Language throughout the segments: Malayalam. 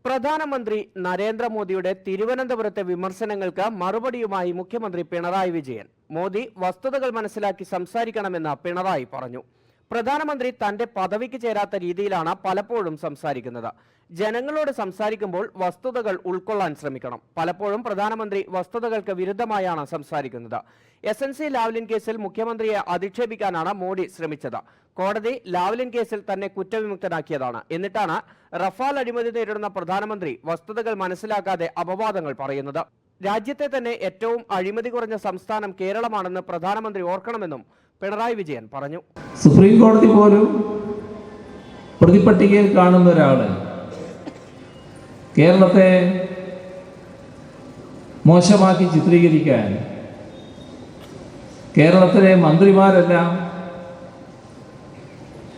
പ്രധാനമന്ത്രി നരേന്ദ്രമോദിയുടെ തിരുവനന്തപുരത്തെ വിമർശനങ്ങൾക്ക് മറുപടിയുമായി മുഖ്യമന്ത്രി പിണറായി വിജയൻ. മോദി വസ്തുതകൾ മനസ്സിലാക്കി സംസാരിക്കണമെന്ന് പിണറായി പറഞ്ഞു. പ്രധാനമന്ത്രി തന്റെ പദവിക്ക് ചേരാത്ത രീതിയിലാണ് പലപ്പോഴും സംസാരിക്കുന്നത്. ജനങ്ങളോട് സംസാരിക്കുമ്പോൾ വസ്തുതകൾ ഉൾക്കൊള്ളാൻ ശ്രമിക്കണം. പലപ്പോഴും പ്രധാനമന്ത്രി വസ്തുതകൾക്ക് വിരുദ്ധമായാണ് സംസാരിക്കുന്നത്. SNC ലാവ്ലിൻ കേസിൽ മുഖ്യമന്ത്രിയെ അധിക്ഷേപിക്കാനാണ് മോഡി ശ്രമിച്ചത്. കോടതി ലാവ്ലിൻ കേസിൽ തന്നെ കുറ്റവിമുക്തനാക്കിയതാണ്. എന്നിട്ടാണ് റഫാൽ അഴിമതി നേരിടുന്ന പ്രധാനമന്ത്രി വസ്തുതകൾ മനസ്സിലാക്കാതെ അപവാദങ്ങൾ പറയുന്നത്. രാജ്യത്തെ തന്നെ ഏറ്റവും അഴിമതി കുറഞ്ഞ സംസ്ഥാനം കേരളമാണെന്ന് പ്രധാനമന്ത്രി ഓർക്കണമെന്നും പിണറായി വിജയൻ പറഞ്ഞു. സുപ്രീം കോടതി പോലും പ്രതിപട്ടികയിൽ കാണുന്ന ഒരാള് കേരളത്തെ മോശമാക്കി ചിത്രീകരിക്കാൻ കേരളത്തിലെ മന്ത്രിമാരെല്ലാം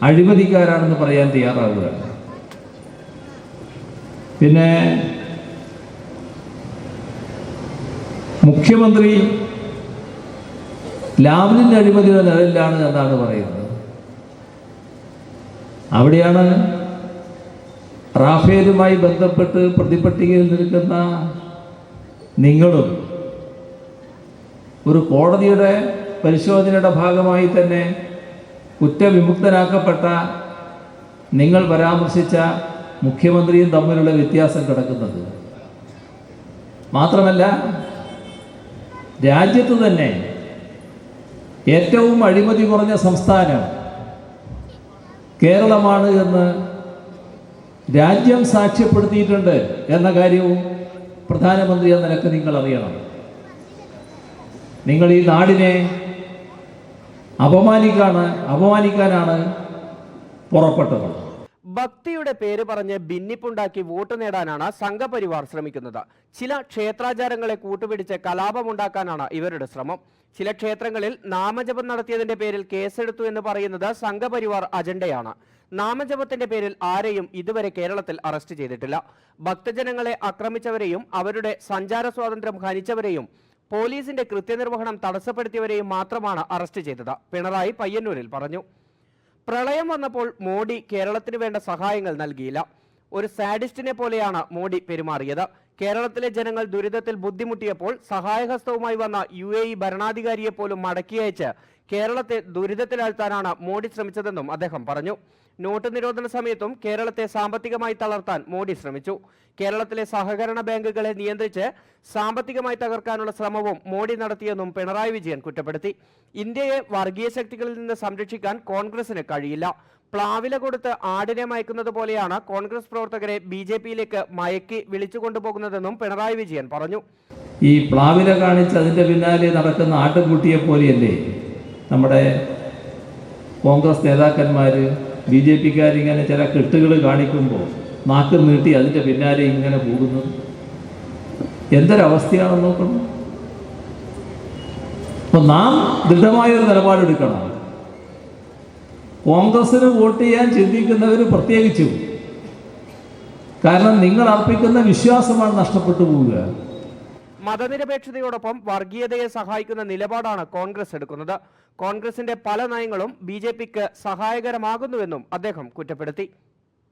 അഴിമതിക്കാരാണെന്ന് പറയാൻ തയ്യാറാവുകയാണ്. പിന്നെ മുഖ്യമന്ത്രി ലാവ്ലിൻ അഴിമതിയുടെ നിഴലിലാണ് എന്നാണ് പറയുന്നത്. അവിടെയാണ് റാഫേലുമായി ബന്ധപ്പെട്ട് പ്രതിപട്ടികയിൽ നിൽക്കുന്ന നിങ്ങളും ഒരു കോടതിയുടെ പരിശോധനയുടെ ഭാഗമായി തന്നെ കുറ്റവിമുക്തനാക്കപ്പെട്ട നിങ്ങൾ പരാമർശിച്ച മുഖ്യമന്ത്രിയും തമ്മിലുള്ള വ്യത്യാസം കിടക്കുന്നത്. മാത്രമല്ല, രാജ്യത്ത് തന്നെ ഏറ്റവും അഴിമതി കുറഞ്ഞ സംസ്ഥാനം കേരളമാണ് എന്ന് രാജ്യം സാക്ഷ്യപ്പെടുത്തിയിട്ടുണ്ട് എന്ന കാര്യവും പ്രധാനമന്ത്രി എന്ന നിലക്ക് നിങ്ങൾ അറിയണം. നിങ്ങൾ ഈ നാടിനെ അപമാനിക്കാനാണ് പുറപ്പെട്ടത്. ഭക്തിയുടെ പേര് പറഞ്ഞ് ഭിന്നിപ്പുണ്ടാക്കി വോട്ട് നേടാനാണ് സംഘപരിവാർ ശ്രമിക്കുന്നത്. ചില ക്ഷേത്രാചാരങ്ങളെ കൂട്ടുപിടിച്ച് കലാപമുണ്ടാക്കാനാണ് ഇവരുടെ ശ്രമം. ചില ക്ഷേത്രങ്ങളിൽ നാമജപം നടത്തിയതിന്റെ പേരിൽ കേസെടുത്തു എന്ന് പറയുന്നത് സംഘപരിവാർ അജണ്ടയാണ്. നാമജപത്തിന്റെ പേരിൽ ആരെയും ഇതുവരെ കേരളത്തിൽ അറസ്റ്റ് ചെയ്തിട്ടില്ല. ഭക്തജനങ്ങളെ ആക്രമിച്ചവരെയും അവരുടെ സഞ്ചാര സ്വാതന്ത്ര്യം ഹനിച്ചവരെയും പോലീസിന്റെ കൃത്യനിർവഹണം തടസ്സപ്പെടുത്തിയവരെയും മാത്രമാണ് അറസ്റ്റ് ചെയ്തത്. പിണറായി പയ്യന്നൂരിൽ പറഞ്ഞു. പ്രളയം വന്നപ്പോൾ മോഡി കേരളത്തിന് വേണ്ട സഹായങ്ങൾ നൽകിയില്ല. ഒരു സാഡിസ്റ്റിനെ പോലെയാണ് മോഡി പെരുമാറിയത്. കേരളത്തിലെ ജനങ്ങൾ ദുരിതത്തിൽ ബുദ്ധിമുട്ടിയപ്പോൾ സഹായഹസ്തവുമായി വന്ന UAE ഭരണാധികാരിയെ പോലും മടക്കിയയച്ച് കേരളത്തെ ദുരിതത്തിലാഴ്ത്താനാണ് മോഡി ശ്രമിച്ചതെന്നും അദ്ദേഹം പറഞ്ഞു. നോട്ട് നിരോധന സമയത്തും കേരളത്തെ സാമ്പത്തികമായി തളർത്താൻ മോഡി ശ്രമിച്ചു. കേരളത്തിലെ സഹകരണ ബാങ്കുകളെ നിയന്ത്രിച്ച് സാമ്പത്തികമായി തകർക്കാനുള്ള ശ്രമവും മോഡി നടത്തിയെന്നും പിണറായി വിജയൻ കുറ്റപ്പെടുത്തി. ഇന്ത്യയെ വർഗീയ ശക്തികളിൽ നിന്ന് സംരക്ഷിക്കാൻ കോൺഗ്രസിന് കഴിയില്ല. പ്ലാവില കൊടുത്ത് ആടിനെ മയക്കുന്നത് പോലെയാണ് കോൺഗ്രസ് പ്രവർത്തകരെ BJPയിലേക്ക് മയക്കി വിളിച്ചുകൊണ്ടുപോകുന്നതെന്നും പിണറായി വിജയൻ പറഞ്ഞു. ഈ പ്ലാവില കാണിച്ച് അതിൻ്റെ പിന്നാലെ നടക്കുന്ന ആട്ടുംകുട്ടിയെ പോലെയല്ലേ നമ്മുടെ കോൺഗ്രസ് നേതാക്കന്മാർ BJPക്കാരിങ്ങനെ ചില കെട്ടുകൾ കാണിക്കുമ്പോൾ നാക്ക് നീട്ടി അതിൻ്റെ പിന്നാലെ ഇങ്ങനെ പോകുന്നത്. എന്തൊരവസ്ഥയാണെന്ന് നോക്കണം. അപ്പോൾ നാം ദൃഢമായൊരു നിലപാടെടുക്കണം. കോൺഗ്രസിന് വോട്ട് ചെയ്യാൻ ചിന്തിക്കുന്നവർ പ്രത്യേകിച്ചും. കാരണം നിങ്ങൾ അർപ്പിക്കുന്ന വിശ്വാസമാണ് നഷ്ടപ്പെട്ടു പോവുക. മതനിരപേക്ഷതയോടൊപ്പം വർഗീയതയെ സഹായിക്കുന്ന നിലപാടാണ് കോൺഗ്രസ് എടുക്കുന്നത്. കോൺഗ്രസിന്റെ പല നയങ്ങളും BJPക്ക് സഹായകരമാകുന്നുവെന്നും അദ്ദേഹം കുറ്റപ്പെടുത്തി.